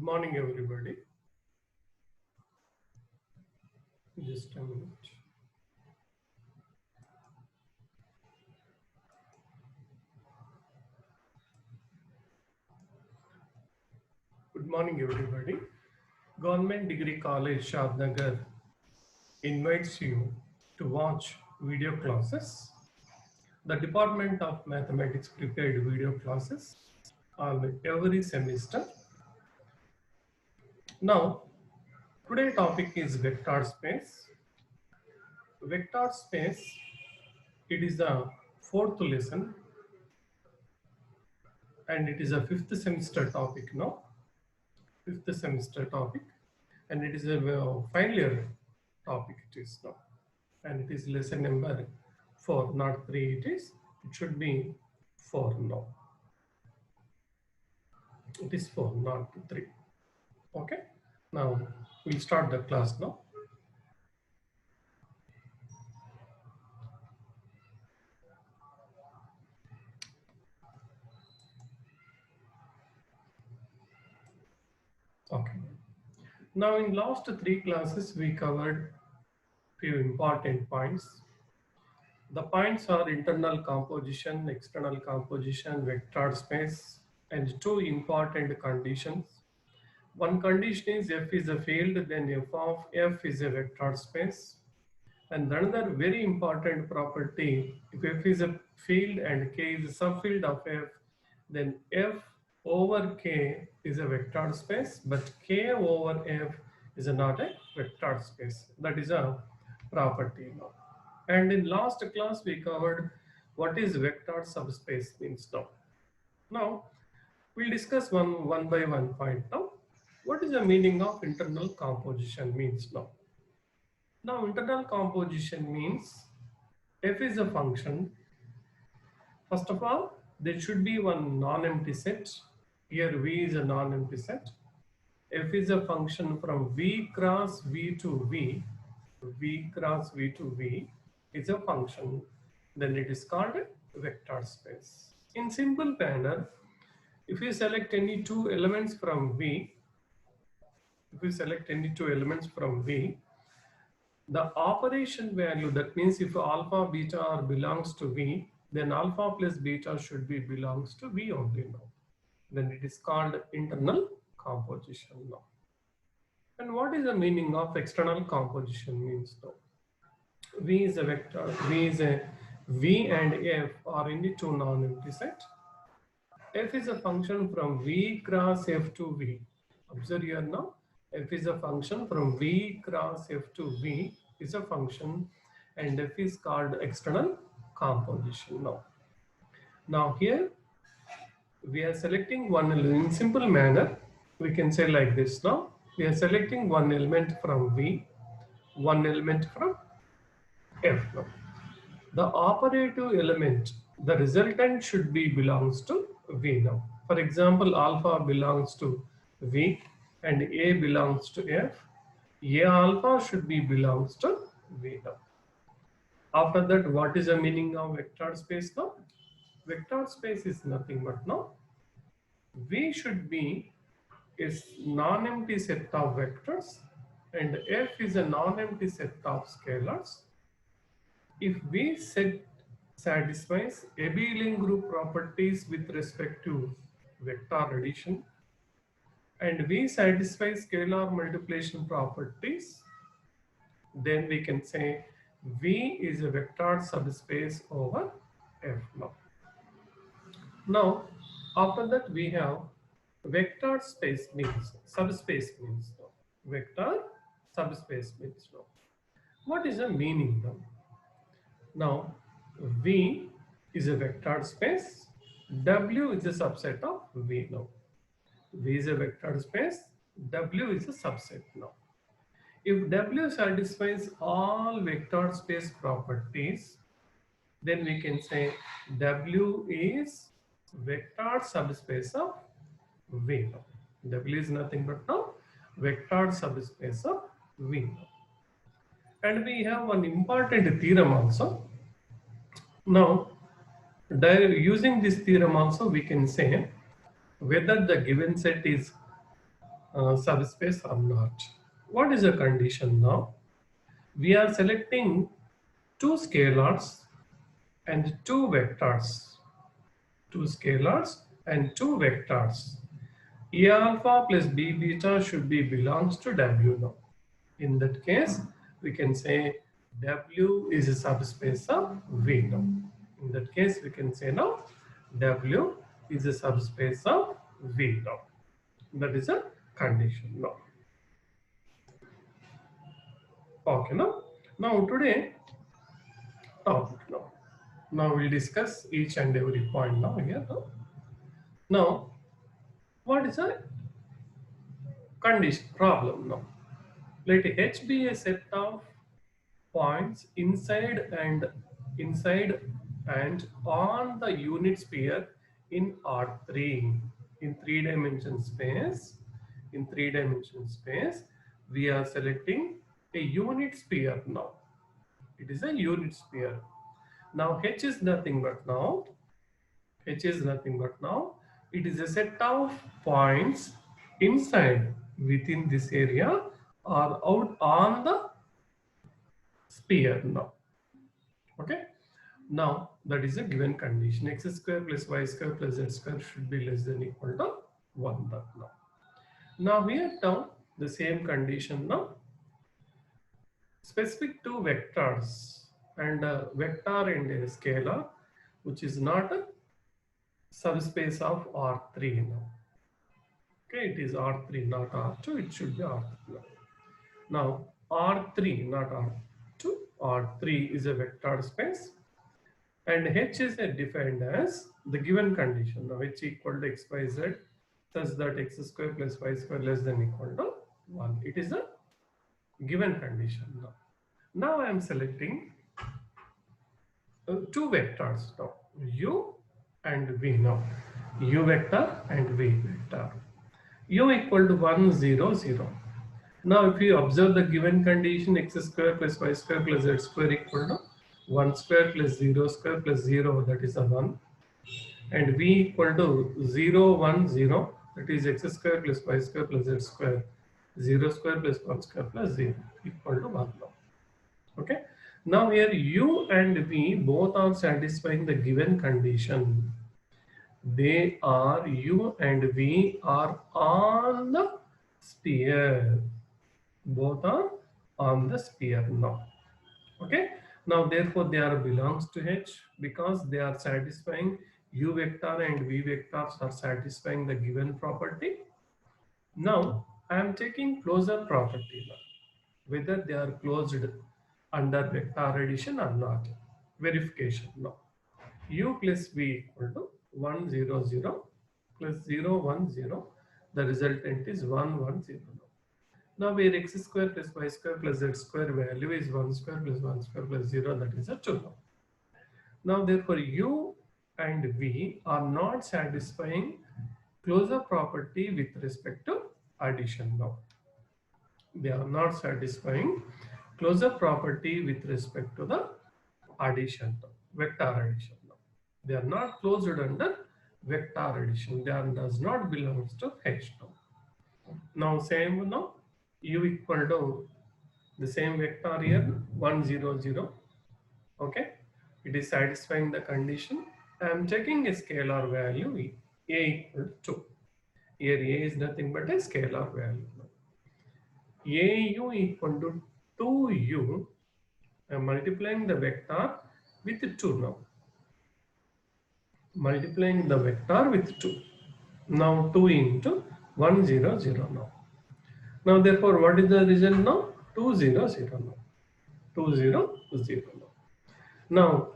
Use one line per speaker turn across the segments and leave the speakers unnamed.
morning, everybody. Just a minute. Good morning, everybody. Government Degree College, Shadnagar invites you to watch video classes. The Department of Mathematics prepared video classes on every semester. Now, today's topic is vector space. Vector space, it is the fourth lesson and it is a fifth semester topic now. Fifth semester topic, and it is a final year topic it is now, and it is lesson number 4, not 3. It should be 4 now. It is 4, not 3. Okay, now we'll start the class now. Okay, now in last 3 classes we covered few important points. The points are internal composition, external composition, vector space, and 2 important conditions. One condition is f is a field, then f of f is a vector space. And another very important property, if f is a field and k is a subfield of f, then f over k is a vector space, but k over f is not a vector space. That is a property now. And in last class we covered what is vector subspace means now. Now we'll discuss one by one point now. What is the meaning of internal composition means now? Now internal composition means f is a function. First of all, there should be one non-empty set. Here v is a non-empty set. F is a function from v cross v to v. V cross v to v is a function. Then it is called a vector space. In simple manner, if you select any 2 elements from v, the operation value, that means if alpha, beta belongs to v, then alpha plus beta should be belongs to v only now. Then it is called internal composition now. And what is the meaning of external composition means now? V is a vector, V and f are in the 2 non-empty set. F is a function from v cross f to v. Observe here now. F is a function from v cross f to v is a function, and f is called external composition now. Now here we are selecting one element in simple manner. We can say like this now. We are selecting one element from v, one element from f now. The operative element, the resultant should be belongs to v now. For example, alpha belongs to v and a belongs to f. A alpha should be belongs to v now. After that, what is the meaning of vector space now? Vector space is nothing but now v should be is non-empty set of vectors and f is a non-empty set of scalars. If v set satisfies abelian group properties with respect to vector addition and v satisfies scalar multiplication properties, then we can say v is a vector subspace over f now. Now, after that we have vector space means, subspace means now. Vector subspace means now. What is the meaning now? Now, V is a vector space, W is a subset of V now. V is a vector space, W is a subset now. If W satisfies all vector space properties, then we can say W is vector subspace of V now. W is nothing but now vector subspace of V now. And we have one important theorem also. Now, using this theorem also, we can say whether the given set is subspace or not. What is the condition now? We are selecting two scalars and two vectors. Two scalars and two vectors. A alpha plus B beta should be belongs to W now. In that case, we can say W is a subspace of V now. In that case, we can say now W is a subspace of V now. That is a condition now. Okay, now today topic now. Now we'll discuss each and every point now here. Now, what is a condition problem now? Let H be a set of points inside and on the unit sphere in R3 in three-dimensional space. In three-dimensional space, we are selecting a unit sphere now. It is a unit sphere. Now H is nothing but now. H is nothing but now. It is a set of points inside within this area or out on the sphere now. Okay. Now that is a given condition. X square plus y square plus z square should be less than equal to 1 now. Now here down the same condition now. Specific to vectors and a vector and a scalar which is not a subspace of R3 now. Okay, it is R3 not R2, it should be R3 now. Now R3 not R2, R3 is a vector space and H is defined as the given condition. Now H equal to x by z such that x square plus y square less than equal to 1. It is a given condition now. Now I am selecting two vectors now, u and v now. U vector and v vector. U equal to 1, 0, 0. Now if you observe the given condition, x square plus y square plus z square equal to 1 square plus 0 square plus 0, that is a 1. And v equal to 0, 1, 0, that is x square plus y square plus z square. 0 square plus 1 square plus 0 equal to 1 now. Okay. Now here u and v both are satisfying the given condition. They are u and v are on the sphere. Both are on the sphere now. Okay. Now therefore they are belongs to H because they are satisfying u vector and v vectors are satisfying the given property. Now I am taking closure property now, whether they are closed under vector addition or not. Verification now. U plus v equal to 1, 0, 0 plus 0, 1, 0. The resultant is 1, 1, 0 now. Now where x square plus y square plus z square value is 1 square plus 1 square plus 0, that is a 2 now. Now therefore u and v are not satisfying closure property with respect to addition now. They are not satisfying closure property with respect to the addition now, vector addition now. They are not closed under vector addition. They are, does not belongs to H now. Now same now, u equal to the same vector here 1, 0, 0. Okay, it is satisfying the condition. I am taking a scalar value a equal to 2. Here a is nothing but a scalar value. Au equal to 2u. I am multiplying the vector with 2 now. Multiplying the vector with 2. Now 2 into 1, 0, 0 now. Now therefore what is the result now? 2, 0, 0 now. 2, 0, 0 now.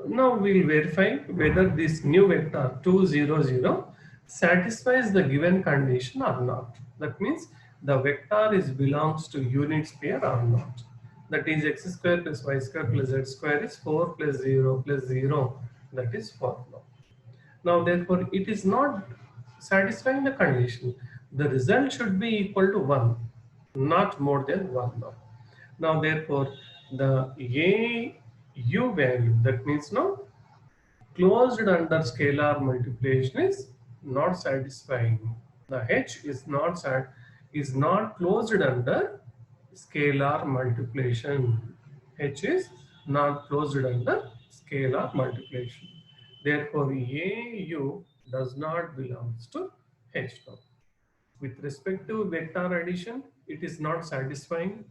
Now we will verify whether this new vector 2, 0, 0 satisfies the given condition or not. That means the vector is belongs to unit sphere or not. That is x square plus y square plus z square is 4 plus 0 plus 0, that is 4 now. Now therefore it is not satisfying the condition. The result should be equal to 1, not more than 1 now. Now therefore the u value, that means now closed under scalar multiplication, is not satisfying. The H is not closed under scalar multiplication. H is not closed under scalar multiplication. Therefore, AU does not belongs to H now. With respect to vector addition, it is not satisfying.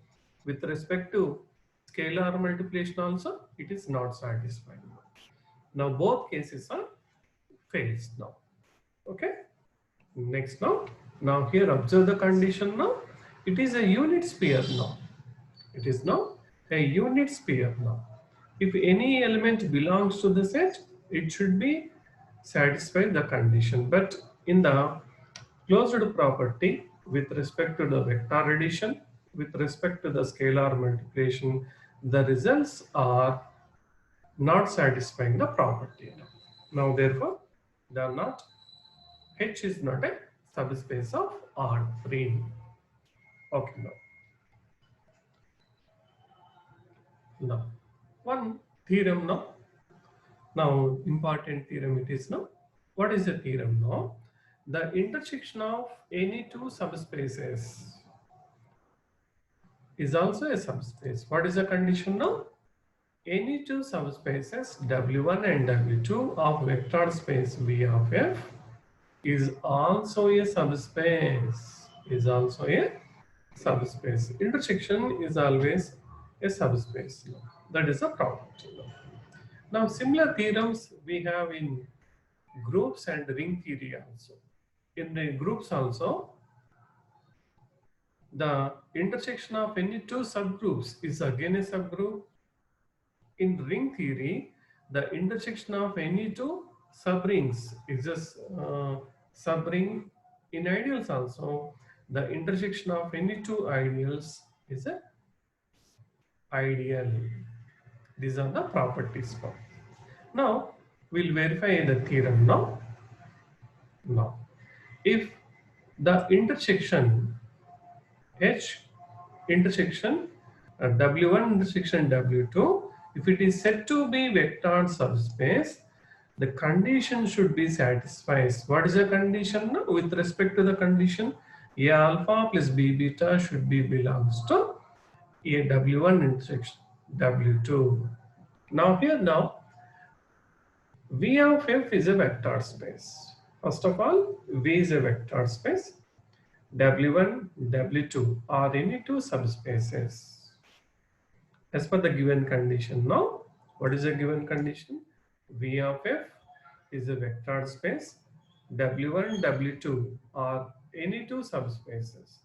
With respect to scalar multiplication also, it is not satisfying. Now both cases are fails now. Okay. Next now. Now here observe the condition now. It is a unit sphere now. It is now a unit sphere now. If any element belongs to the set, it should be satisfy the condition. But in the closed property with respect to the vector addition, with respect to the scalar multiplication, the results are not satisfying the property. Now therefore, they are not, H is not a subspace of R3. Okay, now one theorem now. Now important theorem it is now. What is the theorem now? The intersection of any two subspaces is also a subspace. What is the condition now? Any two subspaces W1 and W2 of vector space V of F is also a subspace. Is also a subspace. Intersection is always a subspace. That is a property. Now similar theorems we have in groups and ring theory also. In the groups also, the intersection of any two subgroups is again a subgroup. In ring theory, the intersection of any two subrings is a subring. In ideals also, the intersection of any two ideals is a ideal. These are the properties now. Now, we'll verify the theorem now. Now, if the intersection H intersection W1 intersection W2, if it is said to be vector subspace, the condition should be satisfied. What is the condition? With respect to the condition, A alpha plus B beta should be belongs to A W1 intersection W2. Now here now, V of F is a vector space. First of all, V is a vector space. W1, W2 are any two subspaces. As per the given condition now, what is the given condition? V of F is a vector space. W1, W2 are any two subspaces.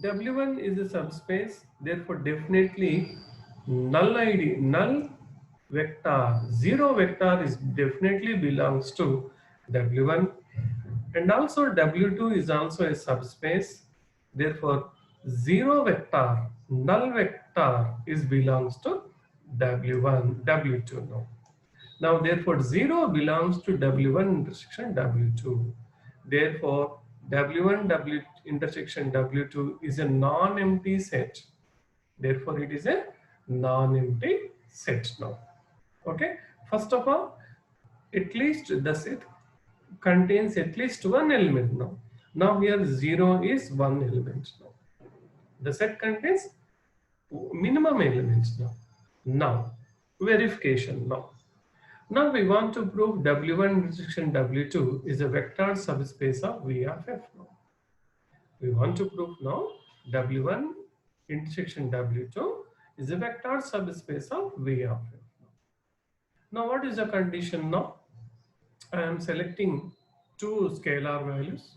W1 is a subspace, therefore definitely null vector, zero vector is definitely belongs to W1, and also W2 is also a subspace, therefore zero vector, null vector is belongs to W1, W2 now. Now therefore 0 belongs to W1 intersection W2. Therefore W1 W intersection W2 is a non-empty set. Therefore it is a non-empty set now. Okay. First of all, at least the set contains at least one element now. Now here 0 is one element now. The set contains minimum elements now. Now verification now. Now we want to prove W1 intersection W2 is a vector subspace of V of F now. We want to prove now W1 intersection W2 is a vector subspace of V of F. Now what is the condition now? I am selecting two scalar values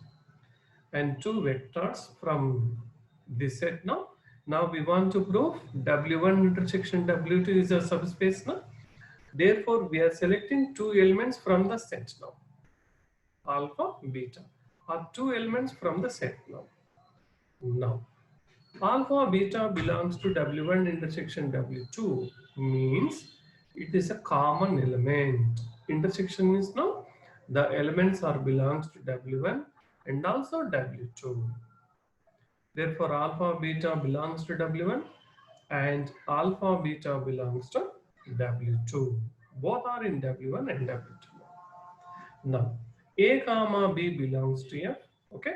and two vectors from this set now. Now we want to prove W1 intersection W2 is a subspace now. Therefore, we are selecting two elements from the set now. Alpha, beta are two elements from the set now. Now, alpha, beta belongs to W1 intersection W2 means it is a common element. Intersection means now the elements are belongs to W1 and also W2. Therefore, alpha, beta belongs to W1 and alpha, beta belongs to W2. Both are in W1 and W2. Now, A comma B belongs to F. Okay.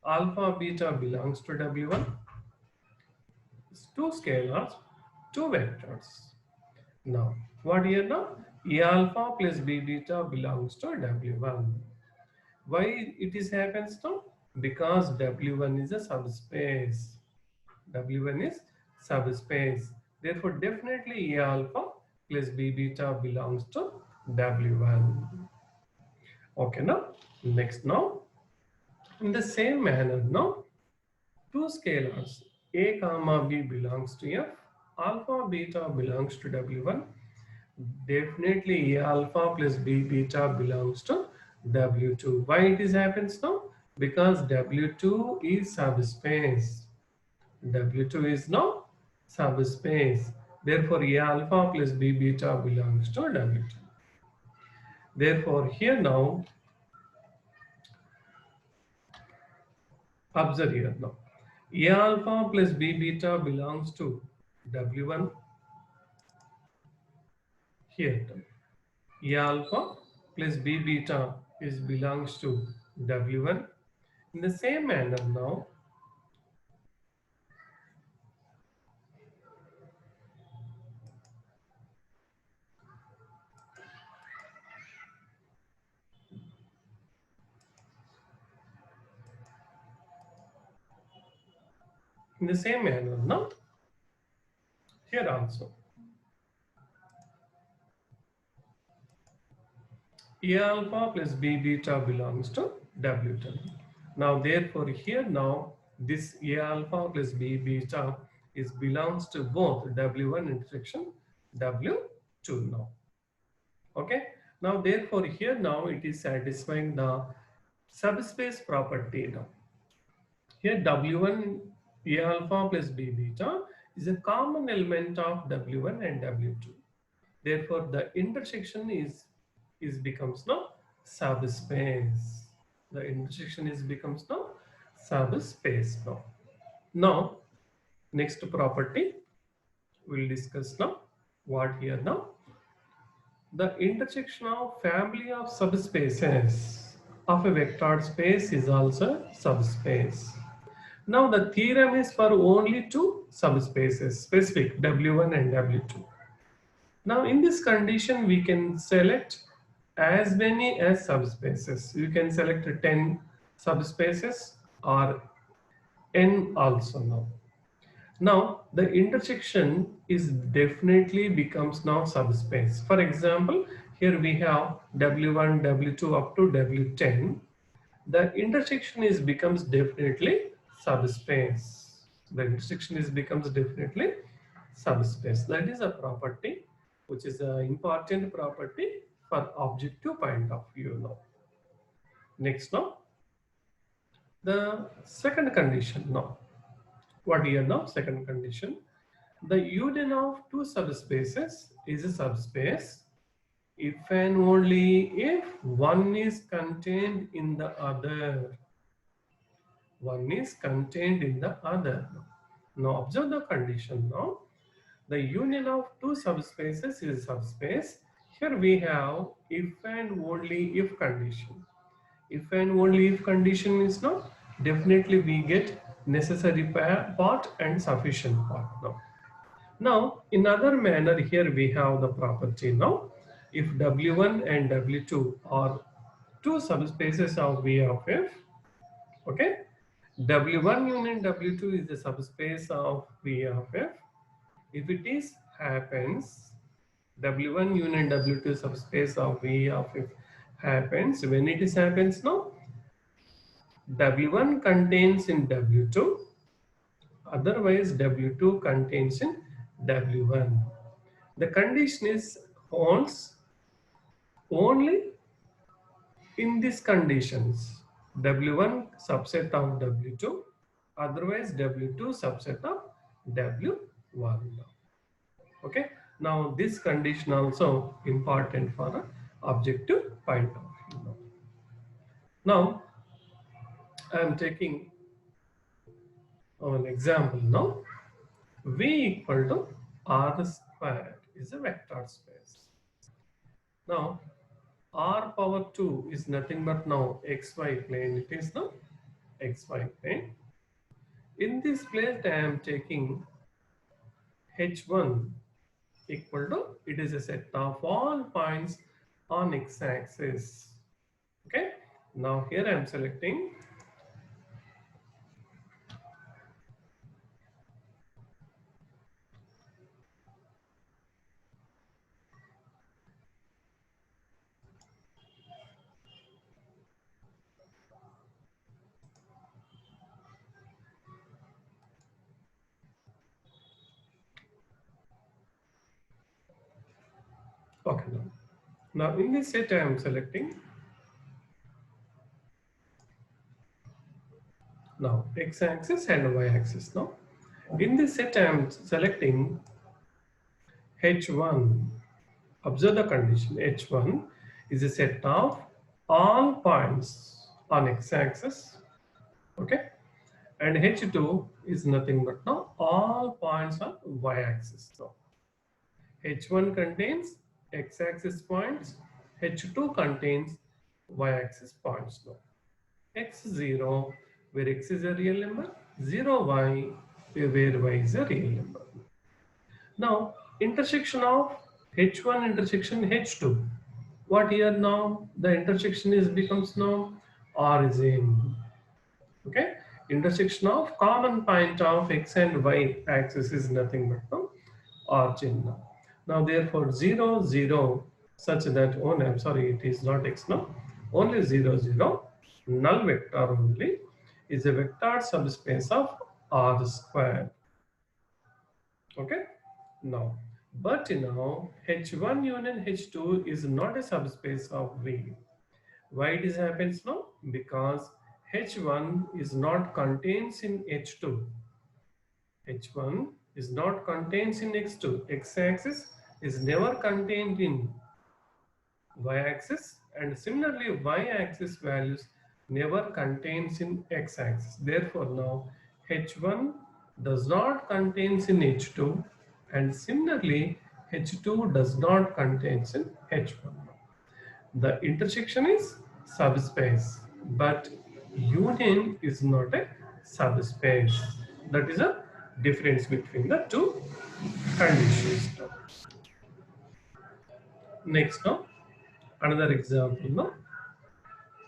Alpha beta belongs to W1. Two scalars, two vectors. Now, what here now? A alpha plus B beta belongs to W1. Why it is happens now? Because W1 is a subspace. W1 is subspace. Therefore, definitely A alpha plus B beta belongs to W1. Okay, now next now in the same manner now two scalars A comma B belongs to F, alpha beta belongs to W1. Definitely A alpha plus B beta belongs to W2. Why it is happens now? Because W2 is subspace. W2 is now subspace. Therefore, A alpha plus B beta belongs to W2. Therefore, here now, observe here now. A alpha plus B beta belongs to W1 here. A alpha plus B beta is belongs to W1. In the same manner now, here also. A alpha plus B beta belongs to W10. Now, therefore, here now, this A alpha plus B beta is belongs to both W1 intersection W2 now. Okay. Now, therefore, here now it is satisfying the subspace property now. Here W1 A alpha plus B beta is a common element of W1 and W2. Therefore, the intersection is becomes now subspace. The intersection is becomes now subspace now. Now, next property we'll discuss now. What here now? The intersection of family of subspaces of a vector space is also subspace. Now the theorem is for only two subspaces, specific W1 and W2. Now in this condition, we can select as many as subspaces. You can select 10 subspaces or n also now. Now the intersection is definitely becomes now subspace. For example, here we have W1, W2 up to W10. The intersection is becomes definitely subspace. The intersection is becomes definitely subspace. That is a property which is an important property for objective point of view now. Next now, the second condition now. What here now? Second condition. The union of two subspaces is a subspace if and only if one is contained in the other. One is contained in the other. Now observe the condition now. The union of two subspaces is subspace. Here we have if and only if condition. If and only if condition is not, definitely we get necessary part and sufficient part now. Now, in other manner, here we have the property now. If W1 and W2 are two subspaces of V of F, okay, W1 union W2 is the subspace of V of F. If it is happens, W1 union W2 subspace of V of F happens, when it is happens now, W1 contains in W2, otherwise W2 contains in W1. The condition is holds only in these conditions. W1 subset of W2, otherwise W2 subset of W1. Okay. Now this condition also important for an objective point of view. Now I am taking an example now. V equal to R squared is a vector space. Now R power 2 is nothing but now xy plane. It is the xy plane. In this place, I am taking h1 equal to, it is a set of all points on x-axis. Okay. Now here I am selecting. Okay. Now in this set I am selecting. Now x-axis and y-axis. Now in this set I am selecting h1. Observe the condition. h1 is a set of all points on x-axis. Okay. And h2 is nothing but now all points on y-axis. So h1 contains x-axis points, h2 contains y-axis points. Now x0, where x is a real number, 0y, where y is a real number. Now intersection of h1 intersection h2. What here now? The intersection is becomes now origin. Okay, intersection of common point of x and y axis is nothing but now origin. Now therefore 0 0 such that, oh no, I'm sorry, it is not x now, only 0 0 null vector only is a vector subspace of R square. Okay. Now but now h1 union h2 is not a subspace of V. Why it is happens now? Because h1 is not contains in h2. h1 is not contains in x2. X-axis is never contained in y-axis, and similarly y-axis values never contains in x-axis. Therefore now h1 does not contains in h2, and similarly h2 does not contains in h1. The intersection is subspace, but union is not a subspace. That is a difference between the two conditions. Next, now another example.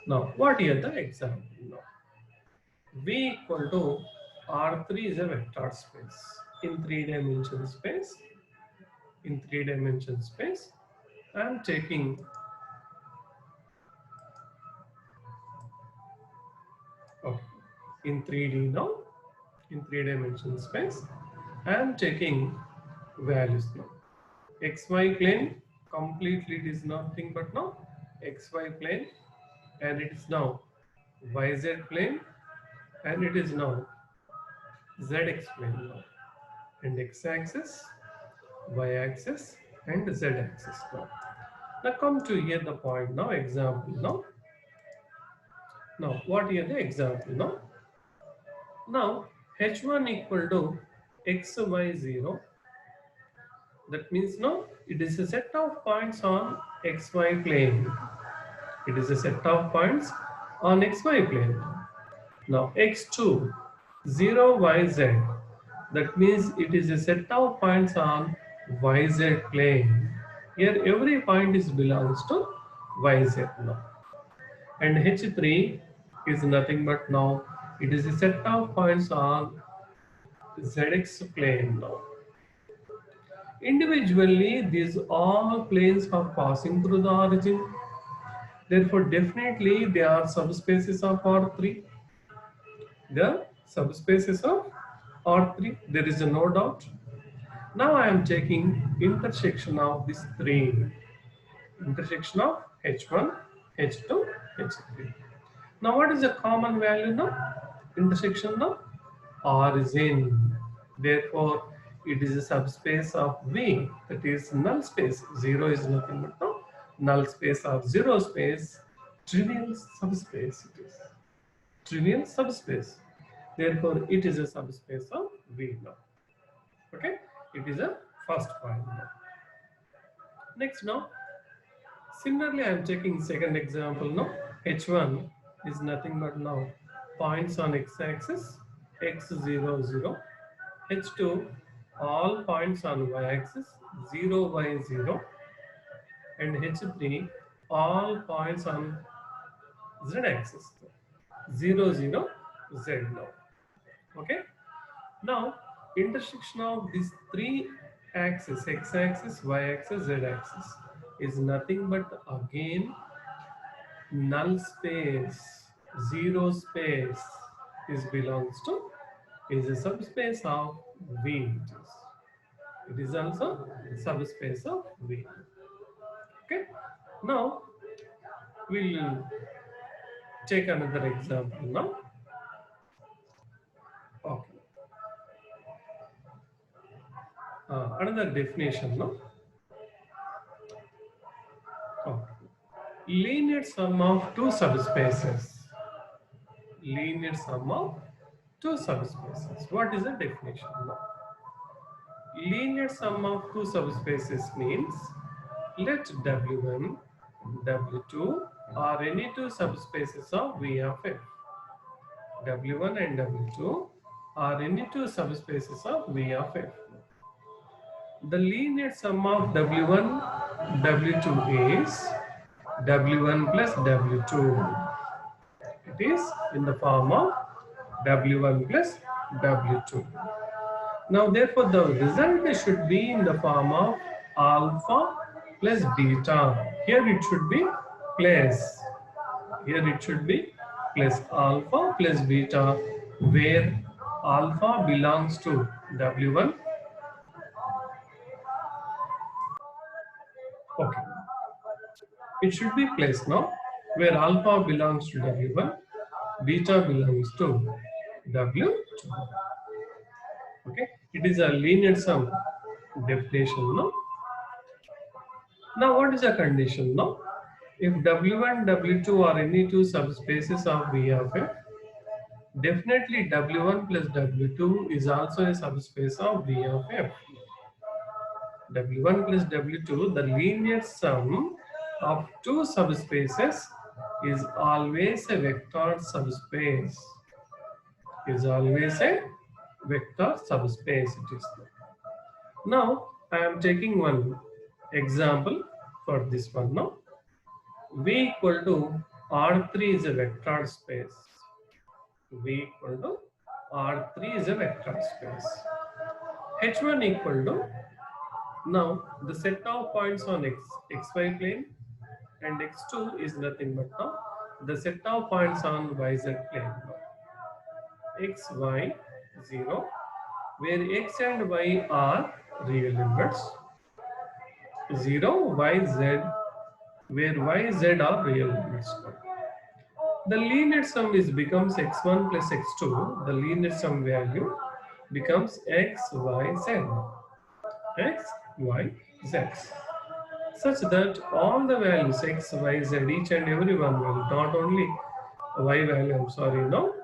Now what is the example? Now V equal to R3 is a vector space in three-dimensional space. In three-dimensional space, I am taking in 3D now. In three-dimensional space, I am taking values now. XY plane completely, it is nothing but now XY plane, and it is now YZ plane, and it is now ZX plane now, and X-axis, Y-axis, and Z-axis now. Now come to here the point now, example now. Now what here the example now? Now H1 equal to XY0. That means now it is a set of points on XY plane. It is a set of points on XY plane. Now x2, 0, yz. That means it is a set of points on yz plane. Here every point is belongs to yz now. And h3 is nothing but now it is a set of points on zx plane now. Individually, these all planes are passing through the origin. Therefore, definitely they are subspaces of R3. They are subspaces of R3. There is no doubt. Now I am taking intersection of these three. Intersection of H1, H2, H3. Now what is the common value now? Intersection now? Origin. Therefore, it is a subspace of V, that is null space. 0 is nothing but now null space of 0 space, trivial subspace it is. Trivial subspace. Therefore, it is a subspace of V now. Okay, it is a first point now. Next now, Similarly, I am taking second example now. H1 is nothing but now points on x-axis, x0, 0. H2, all points on y-axis, 0, y, 0. And H3, all points on z-axis, 0, 0, z now. Okay. Now, intersection of these three axes, x-axis, y-axis, z-axis, is nothing but again null space, zero space is belongs to, is a subspace of V. It is also subspace of V. Okay. Now we'll take another example now. Okay. Another definition now. Oh. Linear sum of two subspaces. Linear sum of two subspaces. What is the definition now? Linear sum of two subspaces means let W1, W2 are any two subspaces of V of F. W1 and W2 are any two subspaces of V of F. The linear sum of W1, W2 is W1 plus W2. It is in the form of W1 plus W2. Now, therefore, the result should be in the form of alpha plus beta. Here it should be plus. Here it should be plus alpha plus beta, where alpha belongs to W1. Okay. It should be placed now, where alpha belongs to W1, beta belongs to W2. Okay, it is a linear sum definition now. Now, what is the condition now? If W1, W2 are any two subspaces of V of F, definitely W1 plus W2 is also a subspace of V of F. W1 plus W2, the linear sum of two subspaces is always a vector subspace. Is always a vector subspace. It is. Now I am taking one example for this one now. V equal to R3 is a vector space. V equal to R3 is a vector space. H1 equal to, now the set of points on xy plane, and x2 is nothing but now the set of points on yz plane. X, y, 0, where x and y are real numbers. 0, y, z, where y, z are real numbers. The linear sum is becomes x1 plus x2. The linear sum value becomes x, y, z. X, y, z. Such that all the values x, y, z, each and every one value, not only y value, I'm sorry, no,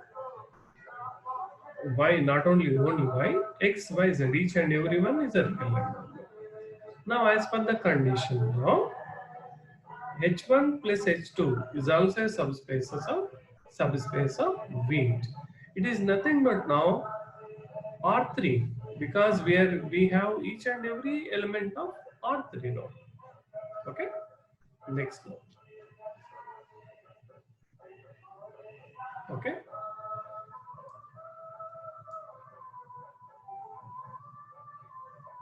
y, not only y, x, y, z, each and every one is a real number. Now, as per the condition now, H1 plus H2 is also a subspace of V. It is nothing but now R3, because we have each and every element of R3 now. Okay, next one. Okay.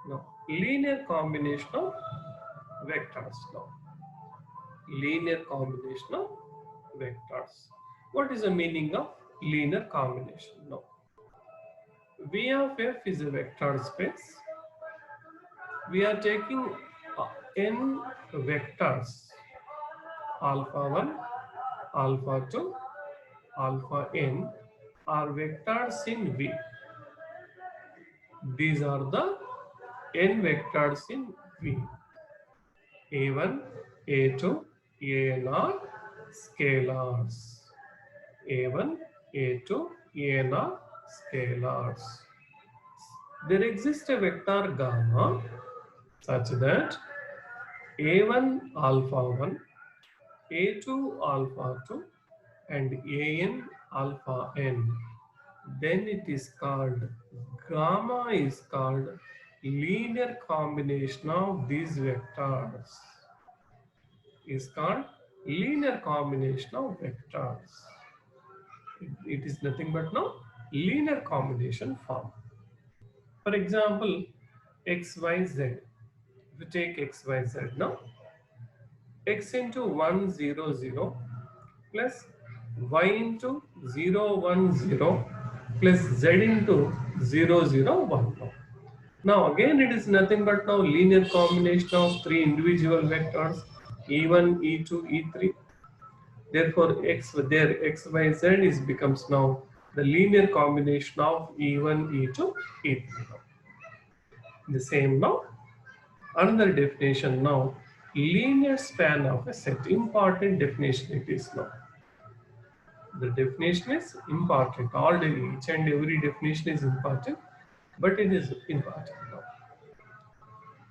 Now, linear combination of vectors now. Linear combination of vectors. What is the meaning of linear combination now? V of F is a vector space. We are taking n vectors, alpha 1, alpha 2, alpha n are vectors in V. These are the n vectors in V. A1, A2, An are scalars. A1, A2, An are scalars. There exists a vector gamma such that A1 alpha 1, A2 alpha 2, and An alpha n. Then it is called, gamma is called linear combination of these vectors. Is called linear combination of vectors. It is nothing but no linear combination form. For example, x, y, z. If you take x, y, z now, x into 1, 0, 0 plus y into 0, 1, 0 plus z into 0, 0, 1. Now again it is nothing but now linear combination of three individual vectors e1, e2, e3. Therefore x there x, y, z is becomes now the linear combination of e1, e2, e3. The same now. Another definition now, linear span of a set. Important definition it is now. The definition is important. Already each and every definition is important, but it is important now.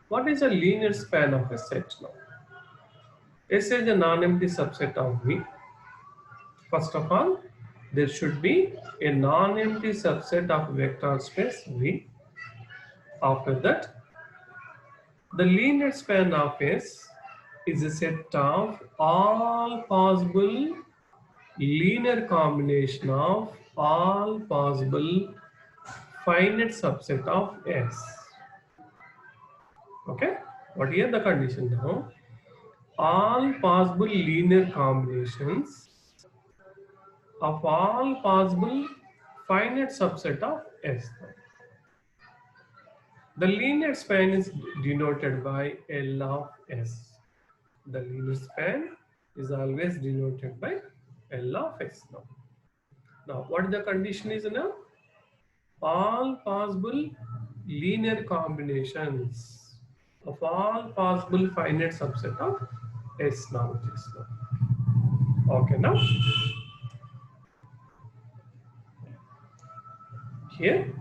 What is a linear span of a set now? S is a non-empty subset of V. First of all, there should be a non-empty subset of vector space V. After that, the linear span of S is a set of all possible linear combination of all possible finite subset of S. Okay, what is the condition now? All possible linear combinations of all possible finite subset of S. The linear span is denoted by L of S. The linear span is always denoted by L of S now. Now, what the condition is now? All possible linear combinations of all possible finite subset of S now. It is now. Okay, now here,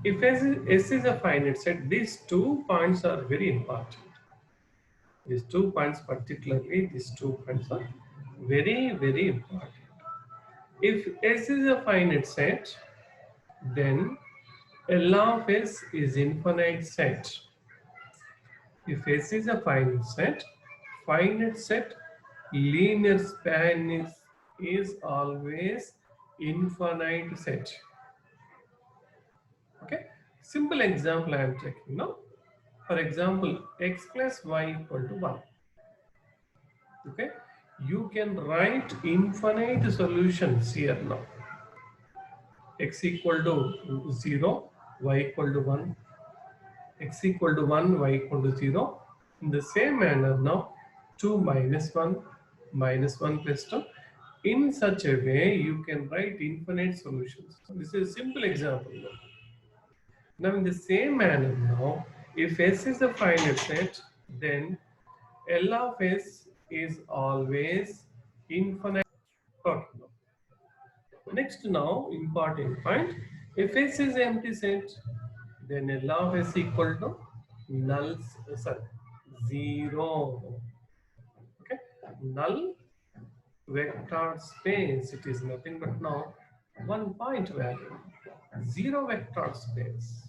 if S is a finite set, these 2 points are very important. These 2 points, particularly these 2 points, are very, very important. If S is a finite set, then L of S is infinite set. If S is a finite set, linear span is always infinite set. Okay, simple example I am taking now. For example, x plus y equal to 1. Okay, you can write infinite solutions here now. X equal to 0, y equal to 1, x equal to 1, y equal to 0. In the same manner now, 2 minus 1, minus 1 plus 2. In such a way, you can write infinite solutions. This is a simple example now. Now, in the same manner now, if S is a finite set, then L of S is always infinite. Okay. Next now, important point. If S is empty set, then L of S equal to null, sorry, 0. Okay, null vector space. It is nothing but now 1 point value, 0 vector space.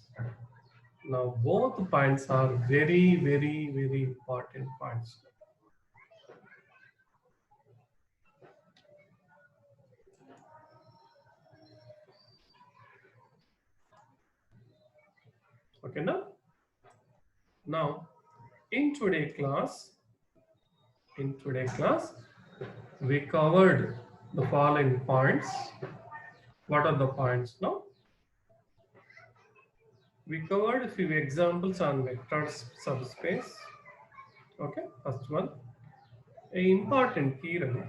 Now both points are very, very, very important points. Okay, now in today's class, we covered the following points. What are the points now? We covered a few examples on vector subspace. Okay, first one, an important key rule.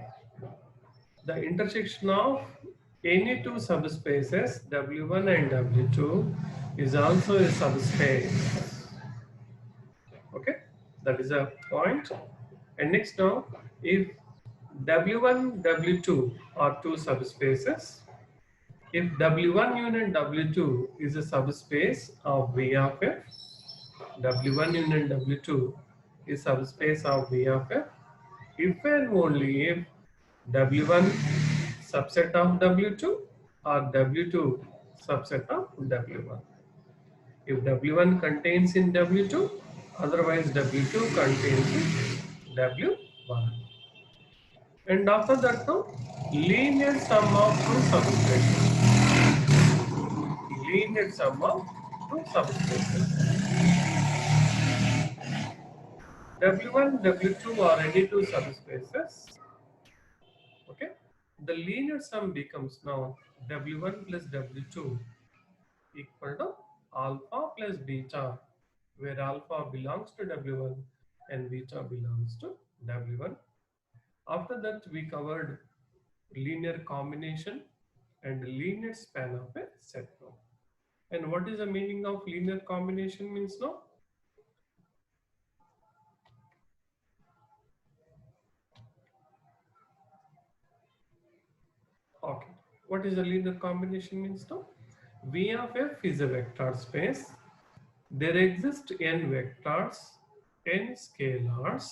The intersection of any two subspaces, W1 and W2, is also a subspace. Okay, that is a point. And next now, if W1, W2 are two subspaces, if W1 union W2 is a subspace of V of F, W1 union W2 is subspace of V of F if and only if W1 subset of W2 or W2 subset of W1. If W1 contains in W2, otherwise W2 contains in W1. And after that, no, linear sum of two subspaces. Linear sum of two subspaces. W1, W2 are any two subspaces. Okay. The linear sum becomes now W1 plus W2 equal to alpha plus beta, where alpha belongs to W1 and beta belongs to W1. After that, we covered linear combination and linear span of a set now. And what is the meaning of linear combination means now? Okay. What is the linear combination means now? V of f is a vector space. There exist n vectors, n scalars,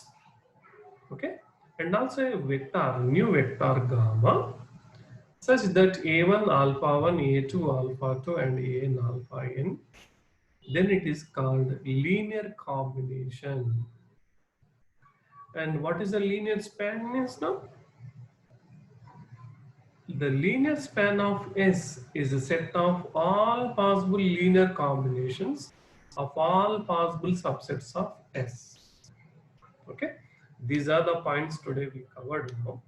okay, and also a vector, new vector gamma, such that a1 alpha 1, a2 alpha 2, and an alpha n. Then it is called linear combination. And what is the linear span means now? The linear span of S is a set of all possible linear combinations of all possible subsets of S. Okay, these are the points today we covered now.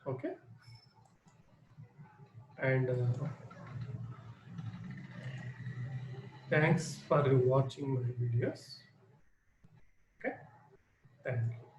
Okay, and thanks for watching my videos. Okay, thank you.